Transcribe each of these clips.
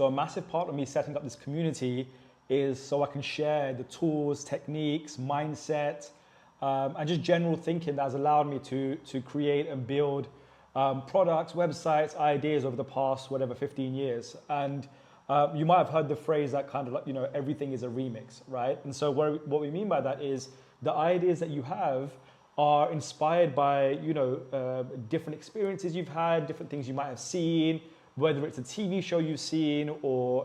So a massive part of me setting up this community is so I can share the tools, techniques, mindset, and just general thinking that has allowed me to create and build products, websites, ideas over the past, 15 years. And you might have heard the phrase that kind of like, everything is a remix, right? And so what we mean by that is the ideas that you have are inspired by, different experiences you've had, different things you might have seen, whether it's a TV show you've seen or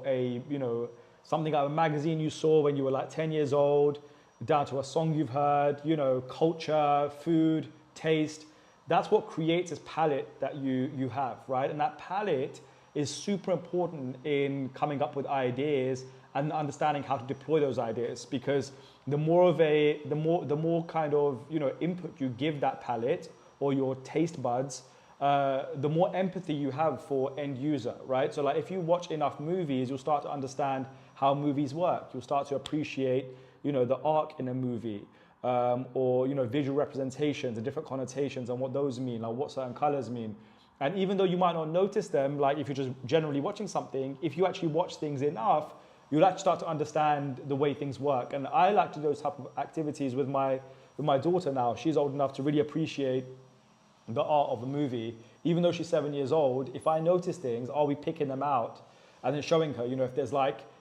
something out of a magazine you saw when you were like 10 years old, down to a song you've heard, culture, food, taste. That's what creates this palette that you have, right? And that palette is super important in coming up with ideas and understanding how to deploy those ideas, because the more kind of input you give that palette or your taste buds, the more empathy you have for end user, right? So like if you watch enough movies, you'll start to understand how movies work. You'll start to appreciate the arc in a movie, or visual representations and different connotations and what those mean, like what certain colors mean. And even though you might not notice them, like if you're just generally watching something, if you actually watch things enough, you'll actually start to understand the way things work. And I like to do those type of activities with my daughter now. She's old enough to really appreciate the art of a movie. Even though she's 7 years old, if I notice things, I'll be picking them out and then showing her,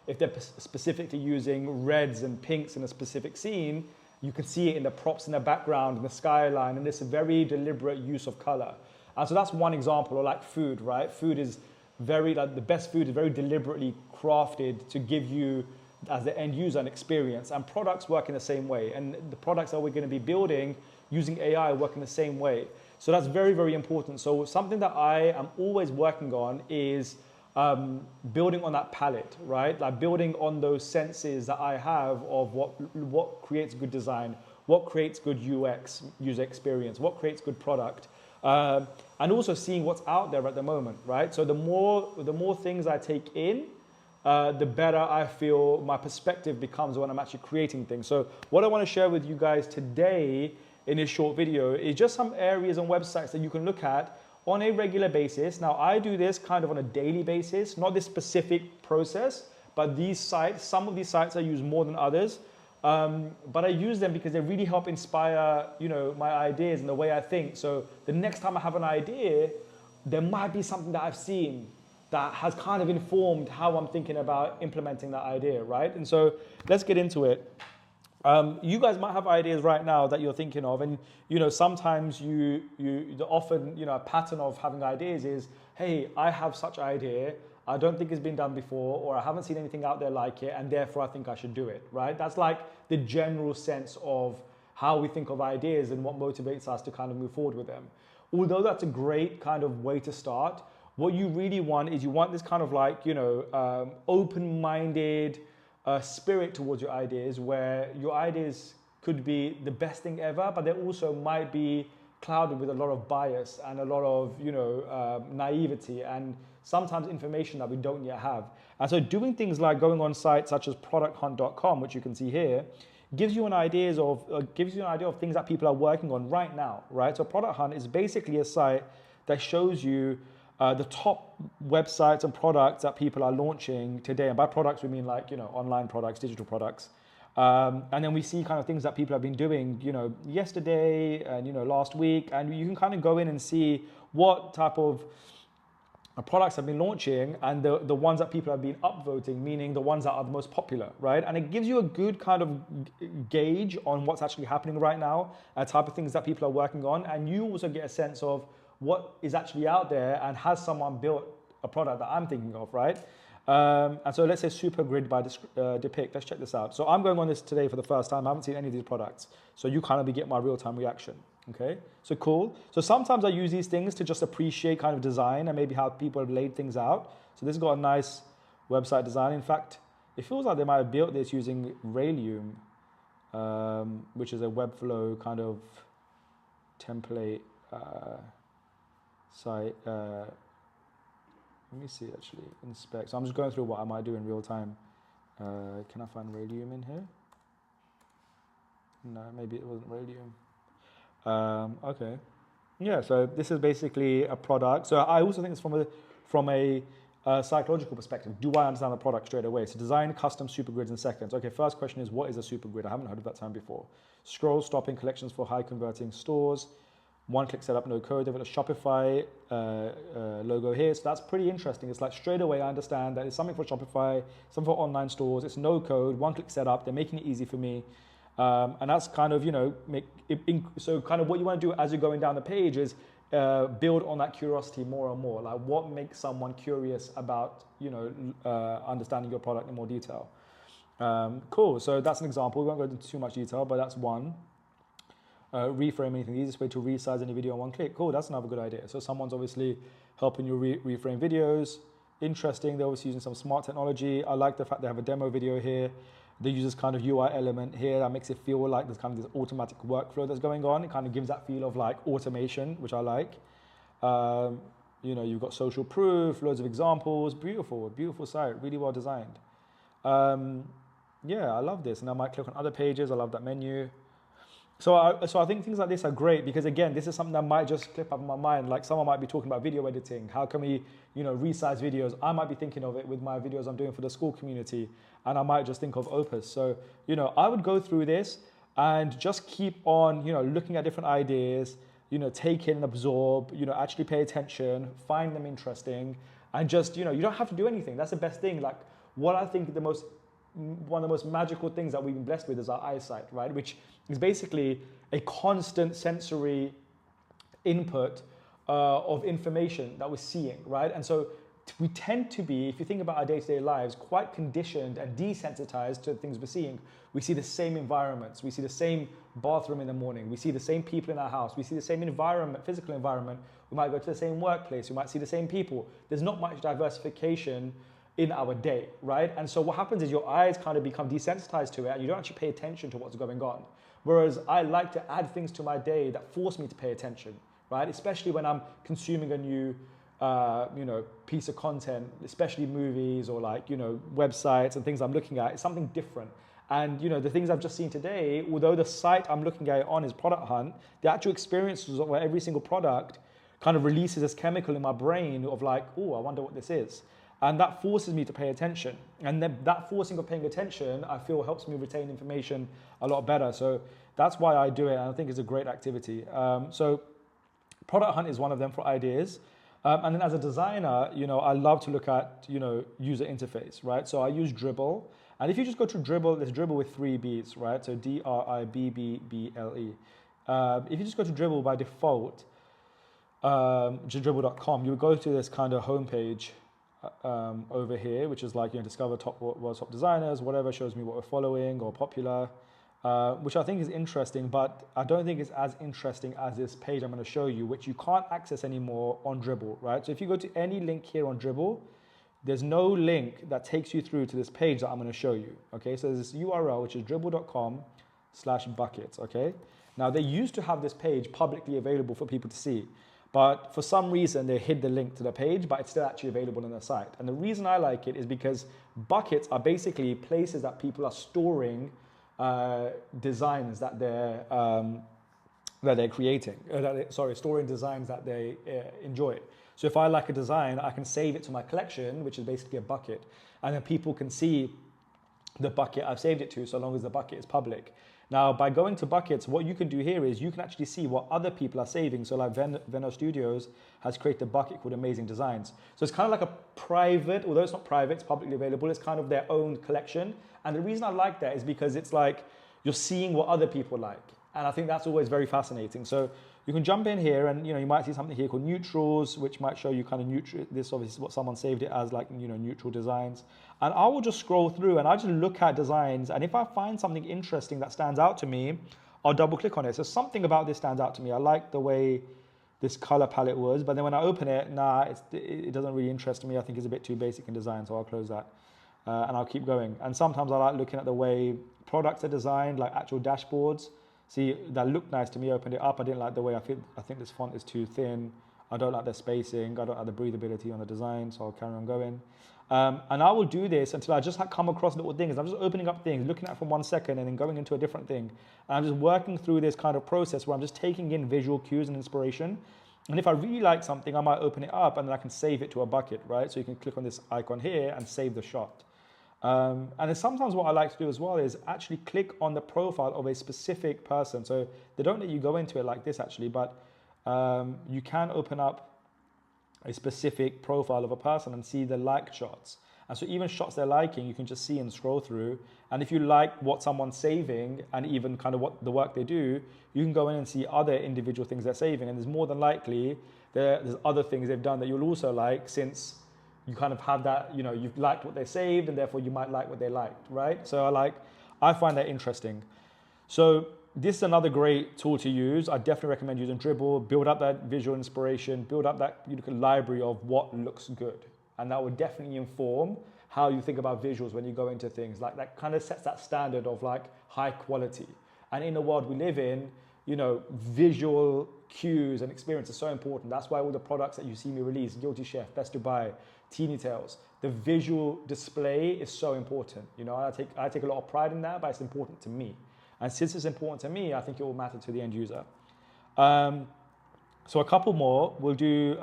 if they're specifically using reds and pinks in a specific scene, you can see it in the props in the background, in the skyline, and it's a very deliberate use of color. And so that's one example. Or like food, right? Food is the best food is very deliberately crafted to give you, as the end user, an experience. And products work in the same way. And the products that we're going to be building using AI work in the same way. So that's very, very important. So something that I am always working on is building on that palette, right? Like building on those senses that I have of what creates good design, what creates good UX, user experience, what creates good product. And also seeing what's out there at the moment, right? So the more things I take in, the better I feel my perspective becomes when I'm actually creating things. So what I want to share with you guys today in this short video is just some areas and websites that you can look at on a regular basis. Now, I do this kind of on a daily basis, not this specific process, but these sites, some of these sites I use more than others. But I use them because they really help inspire, my ideas and the way I think. So the next time I have an idea, there might be something that I've seen that has kind of informed how I'm thinking about implementing that idea, right? And so let's get into it. You guys might have ideas right now that you're thinking of, and sometimes often a pattern of having ideas is, hey, I have such idea, I don't think it's been done before, or I haven't seen anything out there like it, and therefore I think I should do it, right? That's like the general sense of how we think of ideas and what motivates us to kind of move forward with them. Although that's a great kind of way to start, what you really want is you want this kind of like, open-minded spirit towards your ideas, where your ideas could be the best thing ever, but they also might be clouded with a lot of bias and a lot of, naivety and sometimes information that we don't yet have. And so doing things like going on sites such as producthunt.com, which you can see here, gives you an idea of things that people are working on right now, right? So Product Hunt is basically a site that shows you the top websites and products that people are launching today. And by products, we mean like, online products, digital products. And then we see kind of things that people have been doing, yesterday and, last week. And you can kind of go in and see what type of products have been launching and the ones that people have been upvoting, meaning the ones that are the most popular, right? And it gives you a good kind of gauge on what's actually happening right now, type of things that people are working on. And you also get a sense of what is actually out there and has someone built a product that I'm thinking of, right? And so let's say Super Grid by Depict. Let's check this out. So I'm going on this today for the first time. I haven't seen any of these products. So you kind of get my real-time reaction, okay? So cool. So sometimes I use these things to just appreciate kind of design and maybe how people have laid things out. So this has got a nice website design. In fact, it feels like they might have built this using Railium, which is a Webflow kind of template site. Let me see, actually, inspect. So I'm just going through what I might do in real time. Can I find Radium in here? No, maybe it wasn't Radium. Okay. Yeah, so this is basically a product. So I also think it's from a psychological perspective, do I understand the product straight away? So design custom super grids in seconds. Okay, first question is, what is a super grid? I haven't heard of that term before. Scroll stopping collections for high converting stores. One-click setup, no code. They've got a Shopify logo here. So that's pretty interesting. It's like straight away I understand that it's something for Shopify, something for online stores. It's no code, one-click setup. They're making it easy for me. And that's kind of, so kind of what you want to do as you're going down the page is build on that curiosity more and more. Like what makes someone curious about, understanding your product in more detail. Cool, so that's an example. We won't go into too much detail, but that's one. Reframe anything, the easiest way to resize any video in one click. Cool, that's another good idea. So someone's obviously helping you reframe videos. Interesting, they're obviously using some smart technology. I like the fact they have a demo video here. They use this kind of UI element here that makes it feel like there's kind of this automatic workflow that's going on. It kind of gives that feel of like automation, which I like. You've got social proof, loads of examples, beautiful site, really well designed. Yeah, I love this. And I might click on other pages. I love that menu. So I think things like this are great because again, this is something that might just clip up in my mind. Like someone might be talking about video editing. How can we, resize videos? I might be thinking of it with my videos I'm doing for the school community, and I might just think of Opus. So, I would go through this and just keep on, looking at different ideas, take in and absorb, actually pay attention, find them interesting, and just, you don't have to do anything. That's the best thing. Like what I think one of the most magical things that we've been blessed with is our eyesight, right? Which is basically a constant sensory input of information that we're seeing, right? And so we tend to be, if you think about our day-to-day lives, quite conditioned and desensitized to the things we're seeing. We see the same environments. We see the same bathroom in the morning. We see the same people in our house. We see the same environment, physical environment. We might go to the same workplace. We might see the same people. There's not much diversification in our day, right? And so what happens is your eyes kind of become desensitized to it and you don't actually pay attention to what's going on. Whereas I like to add things to my day that force me to pay attention, right? Especially when I'm consuming a new, piece of content, especially movies or websites and things I'm looking at. It's something different. And the things I've just seen today, although the site I'm looking at it on is Product Hunt, the actual experiences of every single product kind of releases this chemical in my brain of like, oh, I wonder what this is. And that forces me to pay attention. And then that forcing of paying attention, I feel helps me retain information a lot better. So that's why I do it. And I think it's a great activity. So Product Hunt is one of them for ideas. And then as a designer, I love to look at, user interface, right? So I use Dribbble. And if you just go to Dribbble, there's Dribbble with 3 B's, right? So Dribbble. If you just go to Dribbble by default, just dribbble.com, you would go to this kind of homepage over here, which is like, discover world's top designers, whatever, shows me what we're following or popular, which I think is interesting, but I don't think it's as interesting as this page I'm going to show you, which you can't access anymore on Dribbble, right? So if you go to any link here on Dribbble, there's no link that takes you through to this page that I'm going to show you, okay? So there's this URL, which is dribbble.com/buckets, okay? Now, they used to have this page publicly available for people to see, but for some reason, they hid the link to the page, but it's still actually available on the site. And the reason I like it is because buckets are basically places that people are storing designs that they're creating. Storing designs that they enjoy. So if I like a design, I can save it to my collection, which is basically a bucket. And then people can see the bucket I've saved it to, so long as the bucket is public. Now, by going to buckets, what you can do here is you can actually see what other people are saving. So like Venno Studios has created a bucket called Amazing Designs. So it's kind of like a private, although it's not private, it's publicly available, it's kind of their own collection. And the reason I like that is because it's like you're seeing what other people like. And I think that's always very fascinating. So you can jump in here and, you might see something here called neutrals, which might show you kind of neutral. This obviously is what someone saved it as, like, neutral designs. And I will just scroll through and I just look at designs. And if I find something interesting that stands out to me, I'll double click on it. So something about this stands out to me. I like the way this color palette was, but then when I open it, it doesn't really interest me. I think it's a bit too basic in design, so I'll close that. And I'll keep going. And sometimes I like looking at the way products are designed, like actual dashboards. See, that looked nice to me, opened it up. I didn't like the way I think this font is too thin. I don't like the spacing. I don't like the breathability on the design, so I'll carry on going. And I will do this until I just come across little things. I'm just opening up things, looking at it for 1 second and then going into a different thing. And I'm just working through this kind of process where I'm just taking in visual cues and inspiration. And if I really like something, I might open it up and then I can save it to a bucket, right? So you can click on this icon here and save the shot. And then sometimes what I like to do as well is actually click on the profile of a specific person. So they don't let you go into it like this actually, but you can open up a specific profile of a person and see the like shots. And so even shots they're liking, you can just see and scroll through. And if you like what someone's saving and even kind of what the work they do, you can go in and see other individual things they're saving. And there's more than likely there's other things they've done that you'll also like, since you kind of have that, you know, you've liked what they saved and therefore you might like what they liked, right? So I find that interesting. So this is another great tool to use. I definitely recommend using Dribbble. Build up that visual inspiration, build up that library of what looks good. And that would definitely inform how you think about visuals when you go into things. Like that kind of sets that standard of like high quality. And in the world we live in, you know, visual cues and experience are so important. That's why all the products that you see me release, Guilty Chef, Best to Buy, Teeny Tales, the visual display is so important. You know, I take a lot of pride in that, but it's important to me. And since it's important to me, I think it will matter to the end user. So a couple more. We'll do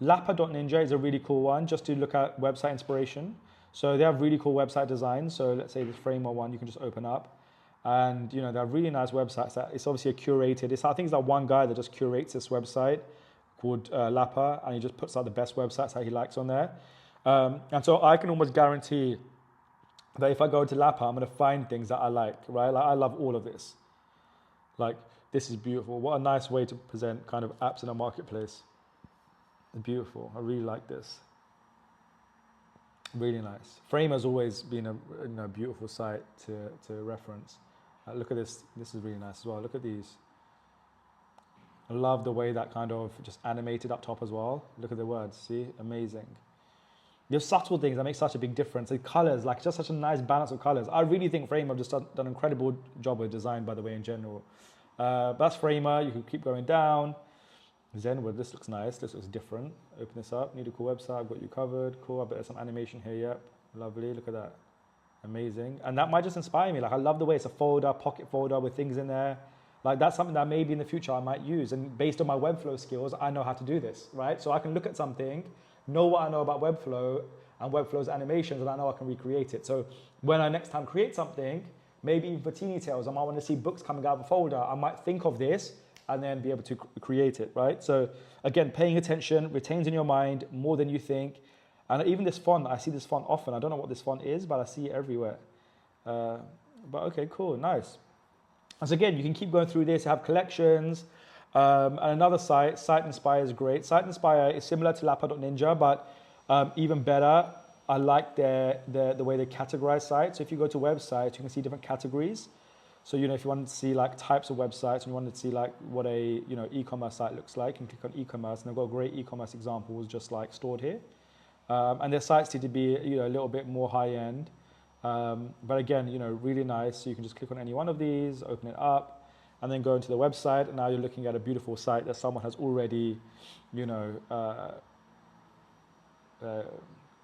Lapa.Ninja is a really cool one, just to look at website inspiration. So they have really cool website designs. So let's say the Framer one, you can just open up. And you know, they're really nice websites. It's obviously a curated. I think it's that one guy that just curates this website called Lapa, and he just puts out the best websites that he likes on there. And so I can almost guarantee that if I go to Lapa, I'm going to find things that I like, right? Like I love all of this. Like, this is beautiful. What a nice way to present kind of apps in a marketplace. Beautiful. I really like this. Really nice. Framer's always been a beautiful site to reference. Look at this. This is really nice as well. Look at these. I love the way that kind of just animated up top as well. Look at the words. See? Amazing. There's subtle things that make such a big difference. The colors, like just such a nice balance of colors. I really think Framer have just done an incredible job with design, by the way, in general. That's Framer. You can keep going down. Zenwood, this looks nice. This looks different. Open this up. Need a cool website. I've got you covered. Cool. I bet there's some animation here. Yep. Lovely. Look at that. Amazing. And that might just inspire me. Like, I love the way it's a folder, pocket folder with things in there. Like, that's something that maybe in the future I might use. And based on my Webflow skills, I know how to do this, right? So I can look at something, know what I know about Webflow and Webflow's animations, and I know I can recreate it. So when I next time create something, maybe even for Teeny Tales, I might want to see books coming out of a folder. I might think of this and then be able to create it, right? So again, paying attention, retains in your mind more than you think. And even this font, I see this font often. I don't know what this font is, but I see it everywhere. But okay, cool, nice. And so again, you can keep going through this. You have collections. And another site, Site Inspire is great. Site Inspire is similar to Lapa.Ninja, but even better. I like the way they categorize sites. So if you go to websites, you can see different categories. So, you know, if you want to see like types of websites and you want to see like what a, you know, e-commerce site looks like, you can click on e-commerce, and they've got great e-commerce examples just like stored here. And their sites tend to be, you know, a little bit more high end. But again, you know, really nice. So you can just click on any one of these, open it up, and then go into the website. And now you're looking at a beautiful site that someone has already, you know,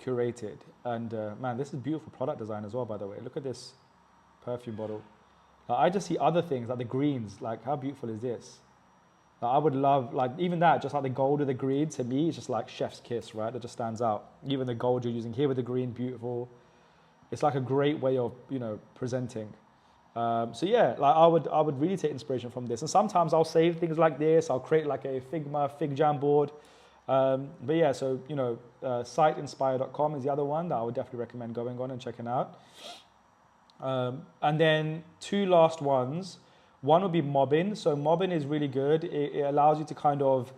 curated. And man, this is beautiful product design as well, by the way. Look at this perfume bottle. I just see other things like the greens. Like, how beautiful is this? I would love, like, even that, just like the gold or the green, to me, it's just like chef's kiss, right? That just stands out. Even the gold you're using here with the green, beautiful. It's like a great way of, you know, presenting. So yeah, like I would really take inspiration from this. And sometimes I'll save things like this. I'll create like a Figma, FigJam board. But yeah, so, you know, siteinspire.com is the other one that I would definitely recommend going on and checking out. And then two last ones. One would be Mobbin. So Mobbin is really good. It allows you to kind of,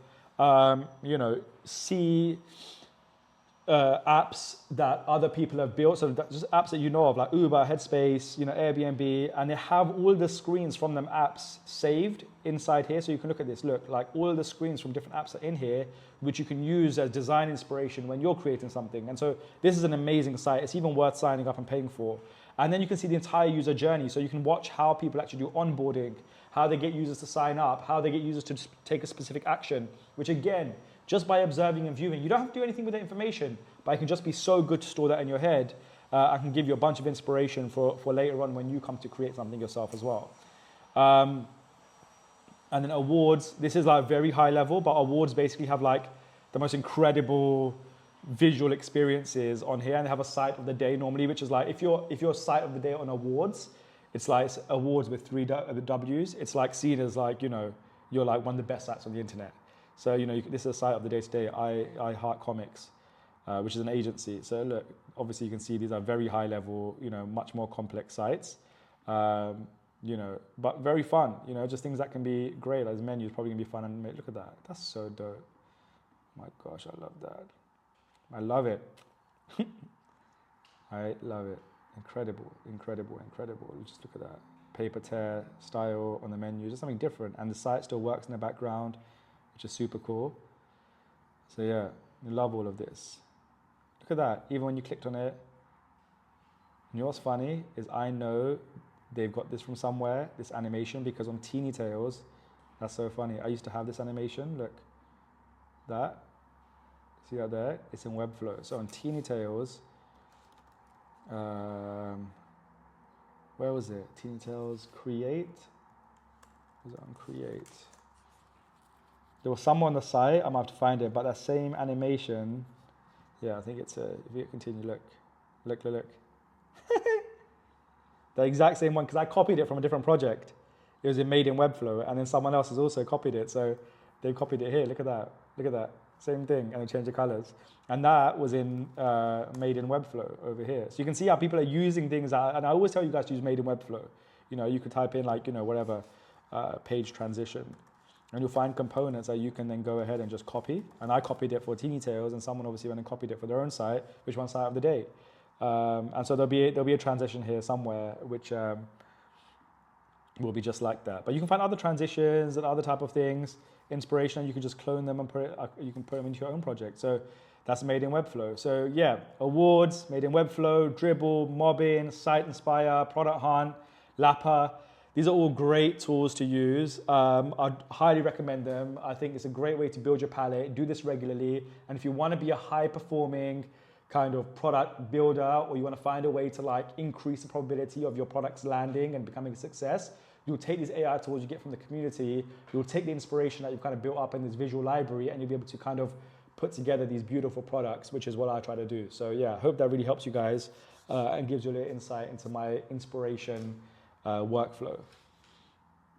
you know, see apps that other people have built. So just apps that you know of, like Uber, Headspace, you know, Airbnb, and they have all the screens from them apps saved inside here. So you can look at this. Look, like all the screens from different apps are in here, which you can use as design inspiration when you're creating something. And so this is an amazing site. It's even worth signing up and paying for. And then you can see the entire user journey. So you can watch how people actually do onboarding, how they get users to sign up, how they get users to take a specific action, which again, just by observing and viewing, you don't have to do anything with the information, but it can just be so good to store that in your head. I can give you a bunch of inspiration for later on when you come to create something yourself as well. And then Awwwards, this is like very high level, but Awwwards basically have like the most incredible visual experiences on here, and they have a site of the day normally, which is like, if you're site of the day on Awwwards, it's like Awwwards with 3 W's. It's like seen as like, you know, you're like one of the best sites on the internet. So, you know, this is a site of the day today, I Heart Comics, which is an agency. So look, obviously you can see these are very high level, you know, much more complex sites. You know, but very fun, you know, just things that can be great. Like, this menu is probably gonna be fun, and look at that. That's so dope. My gosh, I love that. I love it. I love it. Incredible, incredible, incredible. Just look at that. Paper tear style on the menu, just something different. And the site still works in the background, which is super cool. So yeah, I love all of this. Look at that, even when you clicked on it. And you know what's funny is I know they've got this from somewhere, this animation, because on Teeny Tales, that's so funny. I used to have this animation, look, that. See that there? It's in Webflow. So on Teeny Tales, where was it? Teeny Tales Create? Was it on Create? There was someone on the site, I'm gonna have to find it, but that same animation, yeah, I think it's if you continue, look. The exact same one, because I copied it from a different project. It was in Made in Webflow, and then someone else has also copied it. So they copied it here. Look at that. Same thing, and they changed the colors. And that was in Made in Webflow over here. So you can see how people are using things out. And I always tell you guys to use Made in Webflow. You know, you could type in like, you know, whatever, page transition. And you'll find components that you can then go ahead and just copy. And I copied it for Teeny Tales, and someone obviously went and copied it for their own site, which one site of the day. And so there'll be a transition here somewhere, which will be just like that. But you can find other transitions and other type of things, inspiration, and you can just clone them and you can put them into your own project. So that's Made in Webflow. So yeah, Awwwards, Made in Webflow, Dribbble, Mobbin, Site Inspire, Product Hunt, Lapa. These are all great tools to use. I'd highly recommend them. I think it's a great way to build your palette. Do this regularly. And if you want to be a high performing kind of product builder, or you want to find a way to like increase the probability of your products landing and becoming a success, you'll take these AI tools you get from the community, you'll take the inspiration that you've kind of built up in this visual library, and you'll be able to kind of put together these beautiful products, which is what I try to do. So yeah, I hope that really helps you guys and gives you a little insight into my inspiration workflow.